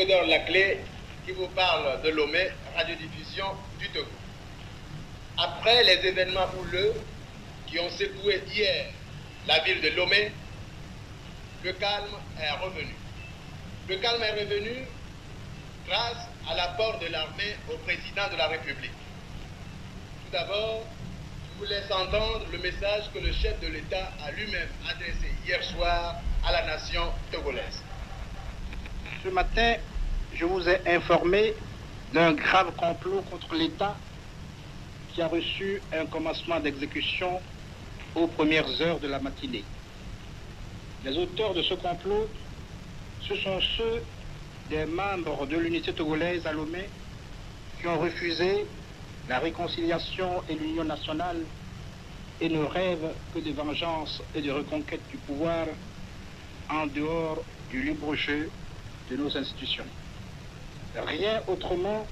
donne la clé qui vous parle de Lomé, radiodiffusion du Togo. Après les événements houleux qui ont secoué hier la ville de Lomé, le calme est revenu. Le calme est revenu grâce à l'apport de l'armée au président de la République. Tout d'abord, je vous laisse entendre le message que le chef de l'État a lui-même adressé hier soir à la nation togolaise. Ce matin, je vous ai informé d'un grave complot contre l'État qui a reçu un commencement d'exécution aux premières heures de la matinée. Les auteurs de ce complot, ce sont ceux des membres de l'unité togolaise à Lomé qui ont refusé la réconciliation et l'union nationale et ne rêvent que de vengeance et de reconquête du pouvoir en dehors du libre jeu de nos institutions. Rien autrement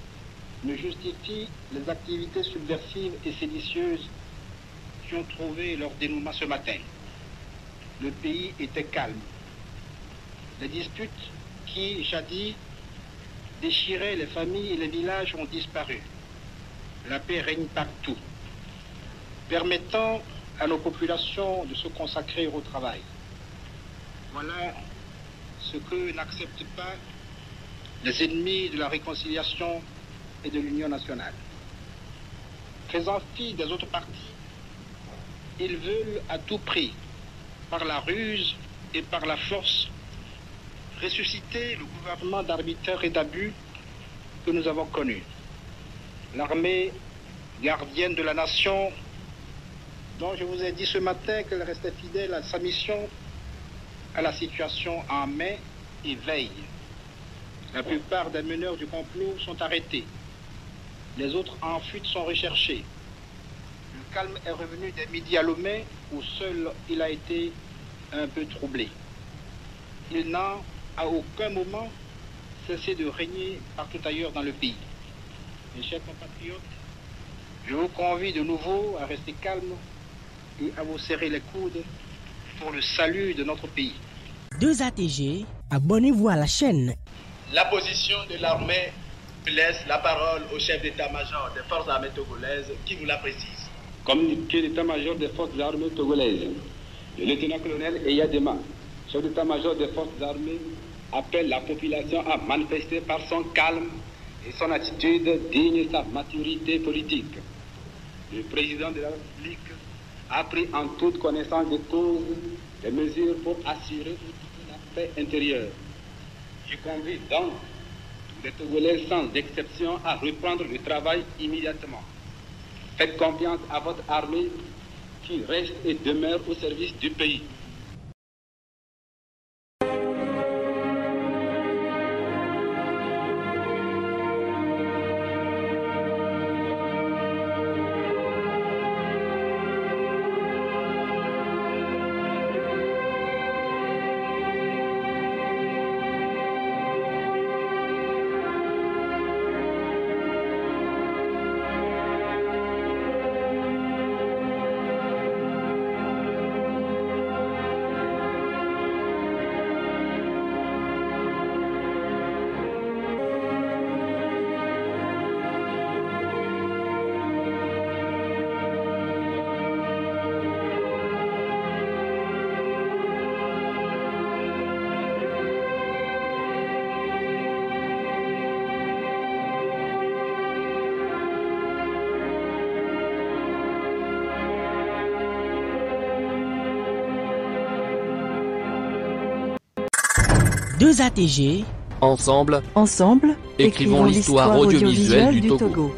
ne justifie les activités subversives et séditieuses qui ont trouvé leur dénouement ce matin. Le pays était calme. Les disputes qui, jadis, déchiraient les familles et les villages ont disparu. La paix règne partout, permettant à nos populations de se consacrer au travail. Voilà ce que n'acceptent pas les ennemis de la réconciliation et de l'union nationale. Faisant fi des autres partis, ils veulent à tout prix, par la ruse et par la force, ressusciter le gouvernement d'arbitraire et d'abus que nous avons connu. L'armée gardienne de la nation, dont je vous ai dit ce matin qu'elle restait fidèle à sa mission, à la situation en main et veille. La plupart des meneurs du complot sont arrêtés. Les autres en fuite sont recherchés. Le calme est revenu dès midi à Lomé, où seul il a été un peu troublé. Il n'a à aucun moment cessé de régner partout ailleurs dans le pays. Mes chers compatriotes, je vous convie de nouveau à rester calme et à vous serrer les coudes pour le salut de notre pays. 2ATG, abonnez-vous à la chaîne. La position de l'armée laisse la parole au chef d'état-major des forces armées togolaises qui vous la précise. Communiqué d'état-major des forces armées togolaises. Le lieutenant-colonel Eyadema, chef d'état-major des forces armées, appelle la population à manifester par son calme et son attitude digne de sa maturité politique. Le président de la République a pris en toute connaissance des causes des mesures pour assurer la paix intérieure. Je convie donc les Togolais sans exception à reprendre le travail immédiatement. Faites confiance à votre armée qui reste et demeure au service du pays. Deux ATG. Ensemble, écrivons l'histoire audiovisuelle du Togo.